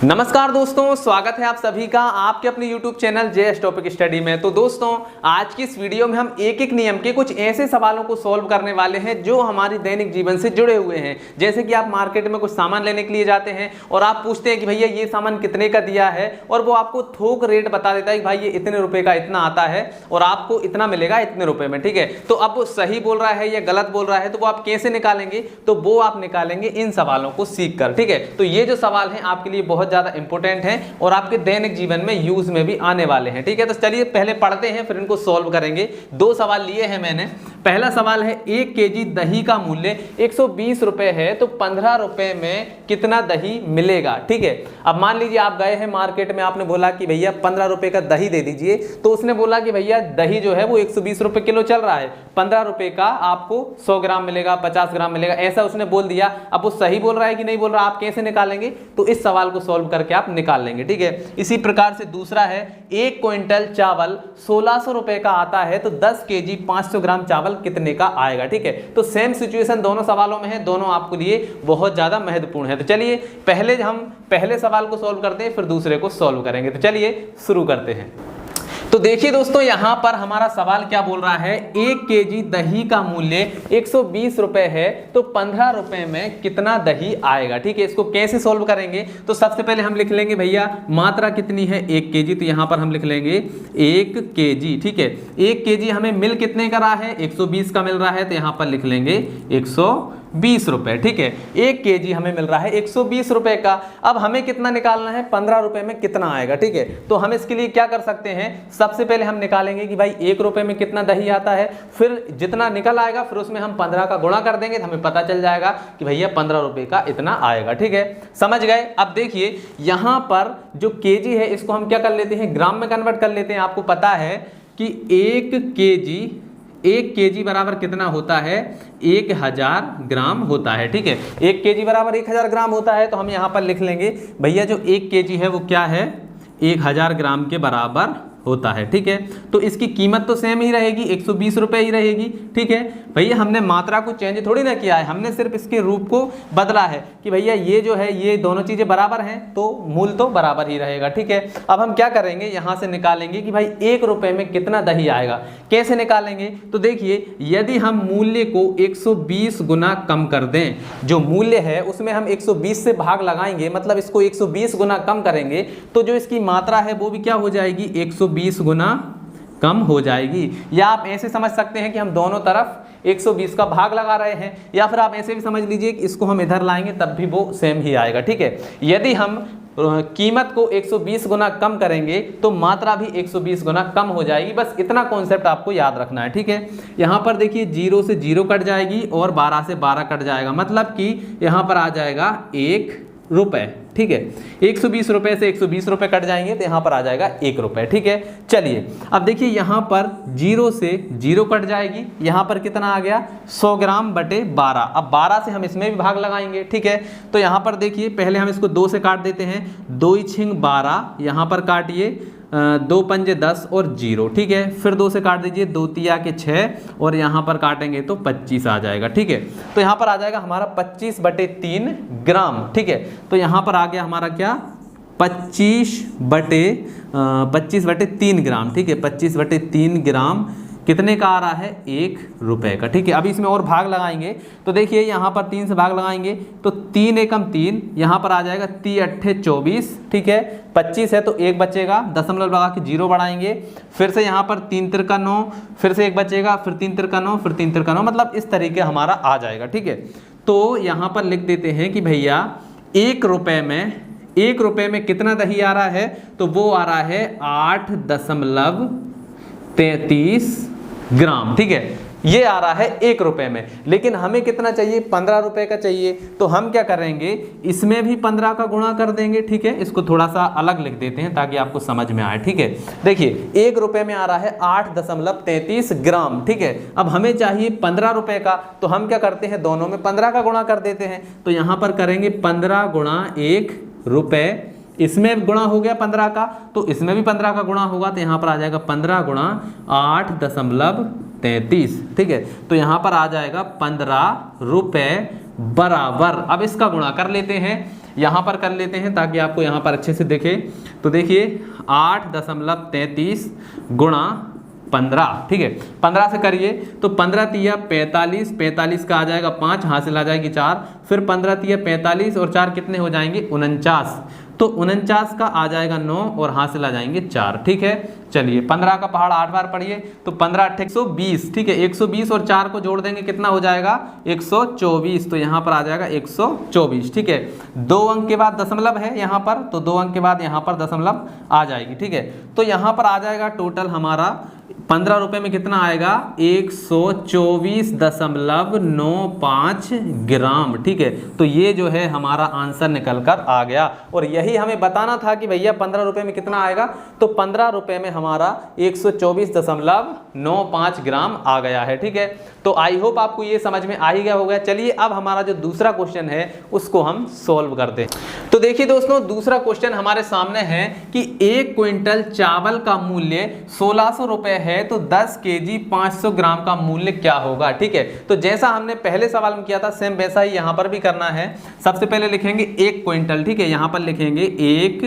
नमस्कार दोस्तों, स्वागत है आप सभी का आपके अपने YouTube channel JS topic study में। तो दोस्तों, आज की इस वीडियो में हम एक एक नियम के कुछ ऐसे सवालों को सॉल्व करने वाले हैं जो हमारी दैनिक जीवन से जुड़े हुए हैं। जैसे कि आप मार्केट में कुछ सामान लेने के लिए जाते हैं और आप पूछते हैं कि भैया ये सामान कितने का दिया है, और वो आपको थोक रेट बता देता है कि भाई ये इतने रुपए का इतना आता है और आपको इतना मिलेगा इतने रुपए में। ठीक है, तो अब वो सही बोल रहा है या गलत बोल रहा है, तो वो आप कैसे निकालेंगे? तो वो आप निकालेंगे इन सवालों को सीख कर। ठीक है, तो ये जो सवाल है आपके लिए बहुत ज्यादा इंपॉर्टेंट है और आपके दैनिक जीवन में यूज में भी आने वाले हैं। ठीक है, तो चलिए पहले पढ़ते हैं, फिर इनको सॉल्व करेंगे। दो सवाल लिए हैं मैंने। पहला सवाल है, 1 केजी दही का मूल्य 120 रुपए है, तो 15 रुपए में कितना दही मिलेगा? ठीक है, अब मान लीजिए आप गए हैं मार्केट में, आपने बोला कि भैया 15 रुपए का दही दे दीजिए, तो उसने बोला कि भैया दही जो है वो 120 रुपए किलो चल रहा है, 15 रुपए का आपको 100 ग्राम मिलेगा, 50 ग्राम मिलेगा, ऐसा उसने बोल दिया। अब वो सही बोल रहा है कि नहीं बोल रहा, आप कैसे निकालेंगे? तो इस सवाल को सॉल्व करके आप निकाल लेंगे। ठीक है, इसी प्रकार से दूसरा है, 1 क्विंटल चावल 1600 रुपए का आता है, तो 10 केजी 500 ग्राम चावल कितने का आएगा? ठीक है, तो सेम सिचुएशन दोनों सवालों में है, दोनों आपके लिए बहुत ज्यादा महत्वपूर्ण है। तो चलिए पहले हम पहले सवाल को सॉल्व करते हैं, फिर दूसरे को सॉल्व करेंगे। तो चलिए शुरू करते हैं। तो देखिए दोस्तों, यहां पर हमारा सवाल क्या बोल रहा है, 1 केजी दही का मूल्य 120 रुपए है, तो 15 रुपए में कितना दही आएगा? ठीक है, इसको कैसे सॉल्व करेंगे? तो सबसे पहले हम लिख लेंगे भैया मात्रा कितनी है, 1 केजी, तो यहां पर हम लिख लेंगे 1 केजी। ठीक है, 1 केजी हमें मिल कितने का रहा है, 120 का मिल रहा है, तो यहां पर लिख लेंगे 120 रुपए। ठीक है, 1 केजी हमें मिल रहा है 120 रुपए का। अब हमें कितना निकालना है, 15 रुपए में कितना आएगा? ठीक है, तो हम इसके लिए क्या कर सकते हैं, सबसे पहले हम निकालेंगे कि भाई 1 रुपए में कितना दही आता है, फिर जितना निकल आएगा फिर उसमें हम 15 का गुणा कर देंगे, तो हमें पता चल जाएगा कि भैया 15 रुपए का इतना आएगा। ठीक है, समझ गए? अब देखिए यहां पर जो केजी है इसको हम क्या कर लेते हैं, ग्राम में कन्वर्ट कर लेते हैं। आपको पता है कि 1 केजी बराबर कितना होता है, 1000 ग्राम होता है। ठीक है, 1 केजी बराबर 1000 ग्राम होता है, तो हम यहाँ पर लिख लेंगे भैया जो 1 केजी है वो क्या है, 1000 ग्राम के बराबर होता है। ठीक है, तो इसकी कीमत तो सेम ही रहेगी, 120 रुपए ही रहेगी। ठीक है भैया, हमने मात्रा को चेंज थोड़ी ना किया है, हमने सिर्फ इसके रूप को बदला है कि भैया ये जो है ये दोनों चीजें बराबर हैं, तो मूल तो बराबर ही रहेगा। ठीक है, अब हम क्या करेंगे, यहां से निकालेंगे कि भाई 1 रुपए में कितना दही आएगा। कैसे निकालेंगे? तो देखिए, यदि हम मूल्य को 120 गुना कम कर दें, जो मूल्य है उसमें हम 120 से भाग लगाएंगे, मतलब इसको 120 गुना कम करेंगे, तो जो इसकी मात्रा है वो भी क्या हो जाएगी, 120 गुना कम हो जाएगी। या आप ऐसे समझ सकते हैं कि हम दोनों तरफ 120 का भाग लगा रहे हैं, या फिर आप ऐसे भी समझ लीजिए कि इसको हम इधर लाएंगे तब भी वो सेम ही आएगा। ठीक है, यदि हम कीमत को 120 गुना कम करेंगे तो मात्रा भी 120 गुना कम हो जाएगी। बस इतना कॉन्सेप्ट आपको याद रखना है। ठीक है, यहाँ पर देखिए 0 से 0 कट जाएगी और 12 से 12 कट जाएगा, मतलब कि यहाँ पर आ जाएगा 1 रुपए। ठीक है, 120 रुपए से 120 रुपए कट जाएंगे, तो यहाँ पर आ जाएगा 1 रुपए। ठीक है, चलिए अब देखिए यहाँ पर 0 से 0 कट जाएगी, यहाँ पर कितना आ गया, 100 ग्राम बटे 12। अब 12 से हम इसमें भी भाग लगाएंगे। ठीक है, तो यहाँ पर देखिए पहले हम इसको 2 से काट देते हैं, 2 × 12, यहाँ पर काटिए 2 पंजे 10 और 0। ठीक है, फिर 2 से काट दीजिए, 2 तिया के 6 और यहाँ पर काटेंगे तो 25 आ जाएगा। ठीक है, तो यहाँ पर आ जाएगा हमारा 25/3 ग्राम। ठीक है, तो यहाँ पर आ गया हमारा क्या, 25/3 ग्राम। ठीक है, 25/3 ग्राम कितने का आ रहा है, 1 रुपए का। ठीक है, अभी इसमें और भाग लगाएंगे, तो देखिए यहाँ पर 3 से भाग लगाएंगे तो 3 एकम 3, यहाँ पर आ जाएगा 3 अट्ठे 24। ठीक है, 25 है तो 1 बचेगा, दशमलव लगा के 0 बढ़ाएंगे, फिर से यहाँ पर 3 तिरका 9, फिर से 1 बचेगा, फिर 3 तिरका 9, फिर 3 तिरका 9, मतलब इस तरीके हमारा आ जाएगा। ठीक है, तो यहाँ पर लिख देते हैं कि भैया 1 रुपए में कितना दही आ रहा है, तो वो आ रहा है 8.33 ग्राम। ठीक है, ये आ रहा है 1 रुपए में, लेकिन हमें कितना चाहिए, 15 रुपए का चाहिए, तो हम क्या करेंगे, इसमें भी 15 का गुणा कर देंगे। ठीक है, इसको थोड़ा सा अलग लिख देते हैं ताकि आपको समझ में आए। ठीक है, देखिए 1 रुपए में आ रहा है 8.33 ग्राम। ठीक है, अब हमें चाहिए 15 रुपए का, तो हम क्या करते हैं, दोनों में 15 का गुणा कर देते हैं, तो यहाँ पर करेंगे 15 गुणा 1 रुपए, इसमें गुणा हो गया 15 का, तो इसमें भी 15 का गुणा होगा, तो यहाँ पर आ जाएगा 15 गुणा 8.33। ठीक है, तो यहाँ पर आ जाएगा 15 रुपए बराबर। अब इसका गुणा कर लेते हैं, यहाँ पर कर लेते हैं ताकि आपको यहाँ पर अच्छे से दिखे। तो देखिए 8.33 गुणा 15, ठीक है 15 से करिए तो 15 तिया 45, 45 का आ जाएगा 5, हासिल आ जाएगी 4, फिर 15 तिया 45 और 4 कितने हो जाएंगे 49, तो 49 का आ जाएगा 9 और हासिल आ जाएंगे 4, ठीक है। चलिए 15 का पहाड़ 8 बार पढ़िए तो 15 8 120, ठीक है 120 और 4 को जोड़ देंगे कितना हो जाएगा 124, तो यहाँ पर आ जाएगा 124, ठीक है। 2 अंक के बाद दशमलव है यहाँ पर, तो 2 अंक के बाद यहाँ पर दशमलव आ जाएगी, ठीक है। तो यहाँ पर आ जाएगा टोटल हमारा 15 रुपए में कितना आएगा 124.95 ग्राम, ठीक है। तो ये जो है हमारा आंसर निकल कर आ गया और यही हमें बताना था कि भैया 15 रुपए में कितना आएगा, तो 15 रुपए में हमारा 124.95 ग्राम आ गया है, ठीक है। तो आई होप आपको ये समझ में आ ही गया होगा। चलिए अब हमारा जो दूसरा क्वेश्चन है उसको हम सोल्व करते हैं। तो देखिए दोस्तों दूसरा क्वेश्चन हमारे सामने है कि 1 क्विंटल चावल का मूल्य 1600 रुपए है तो 10 केजी 500 ग्राम का मूल्य क्या होगा, ठीक है। तो जैसा हमने पहले सवाल में किया था सेम वैसा ही यहाँ पर भी करना है। सबसे पहले लिखेंगे 1 क्विंटल, ठीक है, यहाँ पर लिखेंगे 1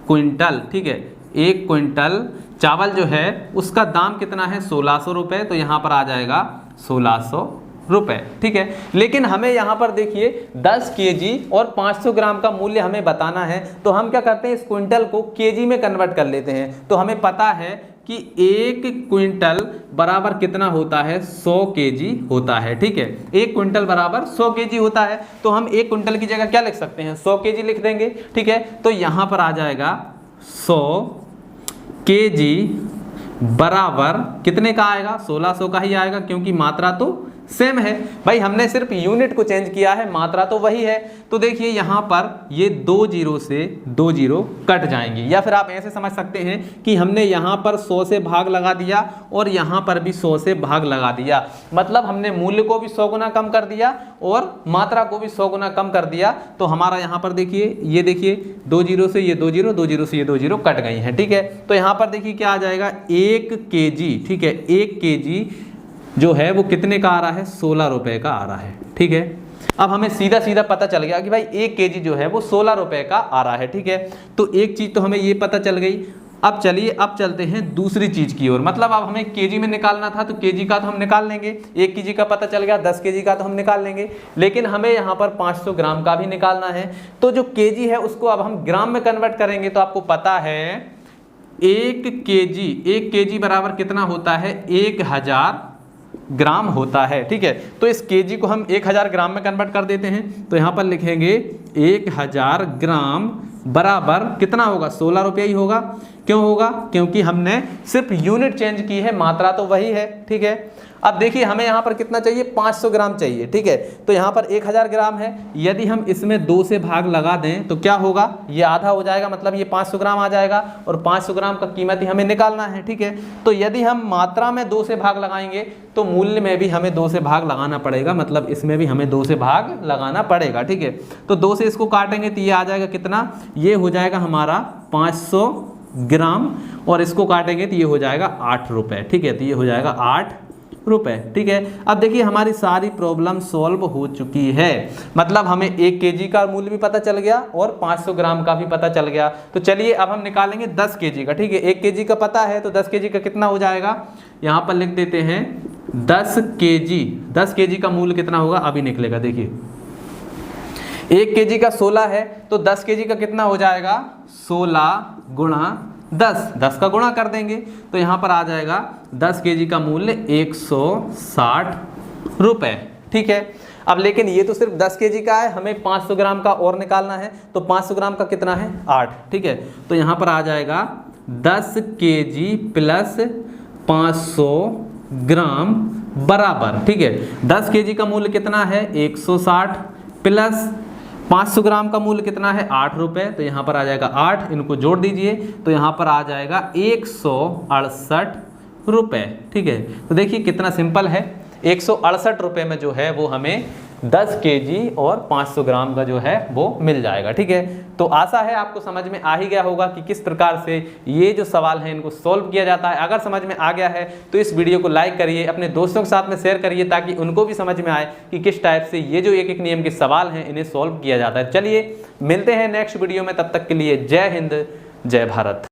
क्विंटल, ठीक है। 1 क्विंटल चावल जो है उसका दाम कितना है 1600 रुपए, तो यहाँ पर आ जाएगा 1600 रुपए, ठीक है। लेकिन हमें यहाँ पर देखिए 10 केजी और 500 ग्राम का मूल्य हमें बताना है, तो हम क्या करते हैं इस क्विंटल को केजी में कन्वर्ट कर लेते हैं। तो हमें पता है कि 1 क्विंटल बराबर कितना होता है 100 केजी होता है, ठीक है। 1 क्विंटल बराबर 100 केजी होता है, तो हम 1 क्विंटल की जगह क्या लिख सकते हैं 100 केजी लिख देंगे, ठीक है। तो यहाँ पर आ जाएगा 100 केजी बराबर कितने का आएगा 1600 का ही आएगा, क्योंकि मात्रा तो सेम है भाई, हमने सिर्फ यूनिट को चेंज किया है, मात्रा तो वही है। तो देखिए यहाँ पर ये 2 जीरो से 2 जीरो कट जाएंगे, या फिर आप ऐसे समझ सकते हैं कि हमने यहाँ पर 100 से भाग लगा दिया और यहाँ पर भी 100 से भाग लगा दिया, मतलब हमने मूल्य को भी 100 गुना कम कर दिया और मात्रा को भी 100 गुना कम कर दिया। तो हमारा यहाँ पर देखिए ये देखिए 2 जीरो से ये 2 जीरो, 2 जीरो से ये 2 जीरो कट गई हैं, ठीक है। तो यहाँ पर देखिए क्या आ जाएगा 1 केजी, ठीक है। 1 केजी जो है वो कितने का आ रहा है 16 रुपए का आ रहा है, ठीक है। अब हमें सीधा सीधा पता चल गया कि भाई 1 केजी जो है वो 16 रुपए का आ रहा है, ठीक है। तो एक चीज तो हमें ये पता चल गई। अब चलिए अब चलते हैं दूसरी चीज की ओर, मतलब अब हमें केजी में निकालना था तो केजी का तो हम निकाल लेंगे, 1 केजी का पता चल गया, 10 केजी का तो हम निकाल लेंगे, लेकिन हमें यहाँ पर 500 ग्राम का भी निकालना है। तो जो केजी है उसको अब हम ग्राम में कन्वर्ट करेंगे। तो आपको पता है 1 केजी बराबर कितना होता है 1000 ग्राम होता है, ठीक है। तो इस केजी को हम 1000 ग्राम में कन्वर्ट कर देते हैं। तो यहाँ पर लिखेंगे 1000 ग्राम बराबर कितना होगा 16 रुपये ही होगा। क्यों होगा? क्योंकि हमने सिर्फ यूनिट चेंज की है, मात्रा तो वही है, ठीक है। अब देखिए हमें यहाँ पर कितना चाहिए 500 ग्राम चाहिए, ठीक है। तो यहाँ पर 1000 ग्राम है, यदि हम इसमें 2 से भाग लगा दें तो क्या होगा, ये आधा हो जाएगा, मतलब ये 500 ग्राम आ जाएगा और 500 ग्राम का कीमत ही हमें निकालना है, ठीक है। तो यदि हम मात्रा में 2 से भाग लगाएंगे तो मूल्य में भी हमें 2 से भाग लगाना पड़ेगा, मतलब इसमें भी हमें 2 से भाग लगाना पड़ेगा, ठीक है। तो 2 से इसको काटेंगे तो ये आ जाएगा कितना, ये हो जाएगा हमारा 500 ग्राम और इसको काटेंगे तो ये हो जाएगा 8 रुपये, ठीक है। तो ये हो जाएगा 8 रुपए, ठीक है। अब देखिए हमारी सारी प्रॉब्लम सॉल्व हो चुकी है, मतलब हमें 1 केजी का मूल्य भी पता चल गया और 500 ग्राम का भी पता चल गया। तो चलिए अब हम निकालेंगे 10 केजी का, ठीक है। 1 केजी का पता है तो 10 केजी का कितना हो जाएगा, यहाँ पर लिख देते हैं 10 केजी का मूल्य कितना होगा, अभी निकलेगा। देखिए 1 केजी का 16 है तो 10 केजी का कितना हो जाएगा 16 गुणा 10 का गुणा कर देंगे तो यहाँ पर आ जाएगा 10 केजी का मूल्य 160 रुपए, ठीक है। अब लेकिन ये तो सिर्फ 10 केजी का है, हमें 500 ग्राम का और निकालना है। तो 500 ग्राम का कितना है 8, ठीक है। तो यहाँ पर आ जाएगा 10 केजी प्लस 500 ग्राम बराबर, ठीक है। 10 केजी का मूल्य कितना है 160 प्लस 500 ग्राम का मूल्य कितना है 8 रुपये। तो यहाँ पर आ जाएगा 8, इनको जोड़ दीजिए तो यहाँ पर आ जाएगा 168 रुपये, ठीक है। तो देखिए कितना सिंपल है, 168 रुपये में जो है वो हमें 10 केजी और 500 ग्राम का जो है वो मिल जाएगा। ठीक है, तो आशा है आपको समझ में आ ही गया होगा कि किस प्रकार से ये जो सवाल हैं इनको सॉल्व किया जाता है। अगर समझ में आ गया है तो इस वीडियो को लाइक करिए, अपने दोस्तों के साथ में शेयर करिए, ताकि उनको भी समझ में आए कि किस टाइप से ये जो एक एक नियम के सवाल हैं इन्हें सॉल्व किया जाता है। चलिए मिलते हैं नेक्स्ट वीडियो में, तब तक के लिए जय हिंद, जय भारत।